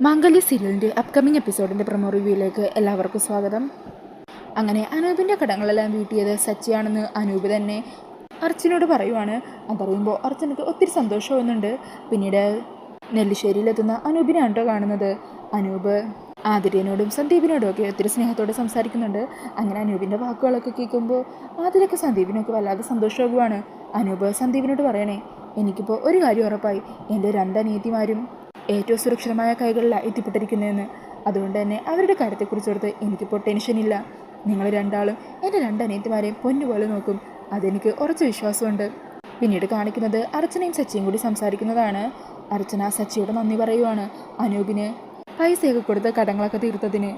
മാംഗല്യ സീരിയലിൻ്റെ upcoming എപ്പിസോഡിൻ്റെ promo റിവ്യൂയിലേക്ക് എല്ലാവർക്കും സ്വാഗതം. അങ്ങനെ അനൂപിൻ്റെ കടങ്ങളെല്ലാം വീട്ടിയത് സച്ചിയാണെന്ന് അനൂപ് തന്നെ അർച്ചനോട് പറയുവാണ്. അതറിയുമ്പോൾ അർച്ചനക്ക് ഒത്തിരി സന്തോഷമാവുന്നുണ്ട്. പിന്നീട് നെല്ലിശ്ശേരിയിലെത്തുന്ന അനൂപിനെയാണ് കേട്ടോ കാണുന്നത്. അനൂപ് ആതിരേനോടും സന്ദീപിനോടും ഒക്കെ ഒത്തിരി സ്നേഹത്തോടെ സംസാരിക്കുന്നുണ്ട്. അങ്ങനെ അനൂപിൻ്റെ വാക്കുകളൊക്കെ കേൾക്കുമ്പോൾ ആതിരയ്ക്ക് സന്ദീപിനൊക്കെ വല്ലാതെ സന്തോഷമാകുവാണ്. അനൂപ് സന്ദീപിനോട് പറയണേ, എനിക്കിപ്പോൾ ഒരു കാര്യം ഉറപ്പായി, എൻ്റെ രണ്ടനിയത്തിമാരും ഏറ്റവും സുരക്ഷിതമായ കൈകളിലാണ് എത്തിപ്പെട്ടിരിക്കുന്നതെന്ന്. അതുകൊണ്ട് തന്നെ അവരുടെ കാര്യത്തെക്കുറിച്ചോർത്ത് എനിക്കിപ്പോൾ ടെൻഷനില്ല. നിങ്ങൾ രണ്ടാളും എൻ്റെ രണ്ടനിയത്തിമാരെയും പൊന്നുപോലെ നോക്കും, അതെനിക്ക് ഉറച്ച വിശ്വാസമുണ്ട്. പിന്നീട് കാണിക്കുന്നത് അർച്ചനയും സച്ചിയും കൂടി സംസാരിക്കുന്നതാണ്. അർച്ചന സച്ചിയോട് നന്ദി പറയുവാണ്, അനൂപിന് പൈസയൊക്കെ കൊടുത്ത് കടങ്ങളൊക്കെ തീർത്തതിന്.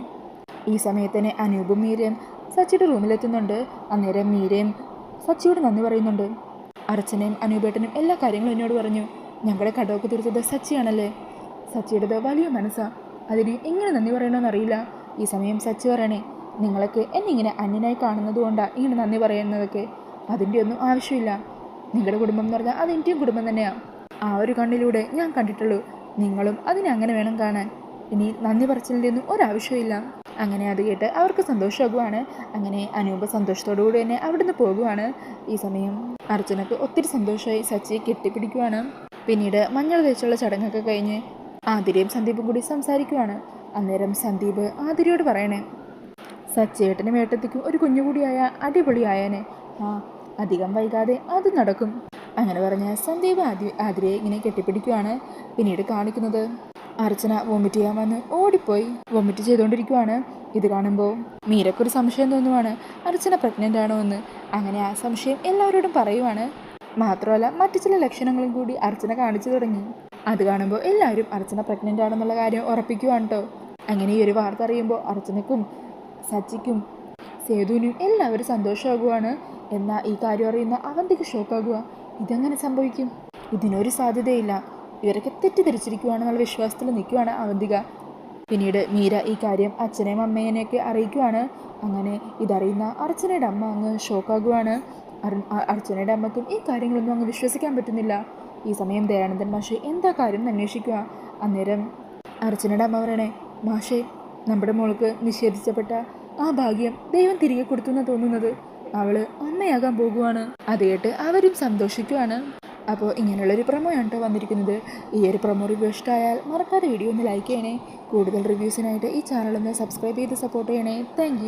ഈ സമയത്ത് തന്നെ അനൂപും മീരയും സച്ചിയുടെ റൂമിലെത്തുന്നുണ്ട്. അന്നേരം മീരയും സച്ചിയോട് നന്ദി പറയുന്നുണ്ട്. അർച്ചനയും അനൂപേട്ടനും എല്ലാ കാര്യങ്ങളും എന്നോട് പറഞ്ഞു. ഞങ്ങളുടെ കടമൊക്കെ തീർത്തത് സച്ചിയാണല്ലേ. സച്ചിയുടേത് വലിയ മനസ്സാണ്, അതിന് എങ്ങനെ നന്ദി പറയണമെന്നറിയില്ല. ഈ സമയം സച്ചി പറയണേ, നിങ്ങളൊക്കെ എന്നെ ഇങ്ങനെ അന്യനായി കാണുന്നത് കൊണ്ടാണ് ഇങ്ങനെ നന്ദി പറയുന്നതൊക്കെ. അതിൻ്റെ ഒന്നും ആവശ്യമില്ല. നിങ്ങളുടെ കുടുംബം എന്ന് പറഞ്ഞാൽ അത് എൻ്റെയും കുടുംബം തന്നെയാണ്. ആ ഒരു കണ്ണിലൂടെ ഞാൻ കണ്ടിട്ടുള്ളൂ. നിങ്ങളും അതിനെ അങ്ങനെ വേണം കാണാൻ. ഇനി നന്ദി പറച്ചിലിൻ്റെ ഒന്നും ഒരാവശ്യമില്ല. അങ്ങനെ അത് കേട്ട് അവർക്ക് സന്തോഷമാകുവാണ്. അങ്ങനെ അനൂപ് സന്തോഷത്തോടു കൂടി തന്നെ അവിടുന്ന് പോകുവാണ്. ഈ സമയം അർച്ചനക്ക് ഒത്തിരി സന്തോഷമായി. സച്ചിയെ കെട്ടിപ്പിടിക്കുവാണ്. പിന്നീട് മഞ്ഞൾ തേച്ചുള്ള ചടങ്ങൊക്കെ കഴിഞ്ഞ് ആതിരയും സന്ദീപും കൂടി സംസാരിക്കുവാണ്. അന്നേരം സന്ദീപ് ആതിരയോട് പറയണേ, സച്ചേട്ടനും ഏട്ടത്തിക്കും ഒരു കുഞ്ഞുകൂടിയായ അടിപൊളിയായനെ. അധികം വൈകാതെ അത് നടക്കും. അങ്ങനെ പറഞ്ഞ സന്ദീപ് ആതിരയെ ഇങ്ങനെ കെട്ടിപ്പിടിക്കുവാണ്. പിന്നീട് കാണിക്കുന്നത് അർച്ചന വൊമിറ്റ് ചെയ്യാൻ വന്ന് ഓടിപ്പോയി വൊമിറ്റ് ചെയ്തുകൊണ്ടിരിക്കുവാണ്. ഇത് കാണുമ്പോൾ മീരക്കൊരു സംശയം തോന്നുവാണ്, അർച്ചന പ്രഗ്നൻ്റ് ആണോ എന്ന്. അങ്ങനെ ആ സംശയം എല്ലാവരോടും പറയുവാണ്. മാത്രമല്ല മറ്റു ചില ലക്ഷണങ്ങളും കൂടി അർച്ചന കാണിച്ചു തുടങ്ങി. അത് കാണുമ്പോൾ എല്ലാവരും അർച്ചന പ്രഗ്നൻ്റ് ആണെന്നുള്ള കാര്യം ഉറപ്പിക്കുവാണ് കേട്ടോ. അങ്ങനെ ഈ ഒരു വാർത്ത അറിയുമ്പോൾ അർച്ചനക്കും സച്ചിക്കും സേതുവിനും എല്ലാവരും സന്തോഷമാകുവാണ്. എന്നാൽ ഈ കാര്യം അറിയുന്ന അവന്തിക്ക് ഷോക്കാകുക. ഇതെങ്ങനെ സംഭവിക്കും? ഇതിനൊരു സാധ്യതയില്ല. ഇവരൊക്കെ തെറ്റിദ്ധരിച്ചിരിക്കുവാണെന്നുള്ള വിശ്വാസത്തിൽ നിൽക്കുവാണ് അവന്തിക. പിന്നീട് മീര ഈ കാര്യം അച്ഛനെയും അമ്മേനെയൊക്കെ അറിയിക്കുവാണ്. അങ്ങനെ ഇതറിയുന്ന അർച്ചനയുടെ അമ്മ അങ്ങ് ഷോക്കാകുവാണ്. അർച്ചനയുടെ അമ്മയ്ക്കും ഈ കാര്യങ്ങളൊന്നും അങ്ങ് വിശ്വസിക്കാൻ പറ്റുന്നില്ല. ഈ സമയം ദയാനന്ദൻ മാഷെ എന്താ കാര്യം അന്വേഷിക്കുക. അന്നേരം അർച്ചനയുടെ അമ്മ പറയണേ, മാഷെ, നമ്മുടെ മോൾക്ക് നിഷേധിച്ചപ്പെട്ട ആ ഭാഗ്യം ദൈവം തിരികെ കൊടുത്തു എന്ന് തോന്നുന്നത്. അവള് അമ്മയാകാൻ പോകുവാണ്. അത് കേട്ട് അവരും സന്തോഷിക്കുവാണ്. അപ്പോൾ ഇങ്ങനെയുള്ളൊരു പ്രൊമോയാണ് കേട്ടോ വന്നിരിക്കുന്നത്. ഈ ഒരു പ്രൊമോ റിവ്യൂ ഇഷ്ടമായാൽ മറക്കാതെ വീഡിയോ ഒന്ന് ലൈക്ക് ചെയ്യണേ. കൂടുതൽ റിവ്യൂസിനായിട്ട് ഈ ചാനലൊന്ന് സബ്സ്ക്രൈബ് ചെയ്ത് സപ്പോർട്ട് ചെയ്യണേ. താങ്ക്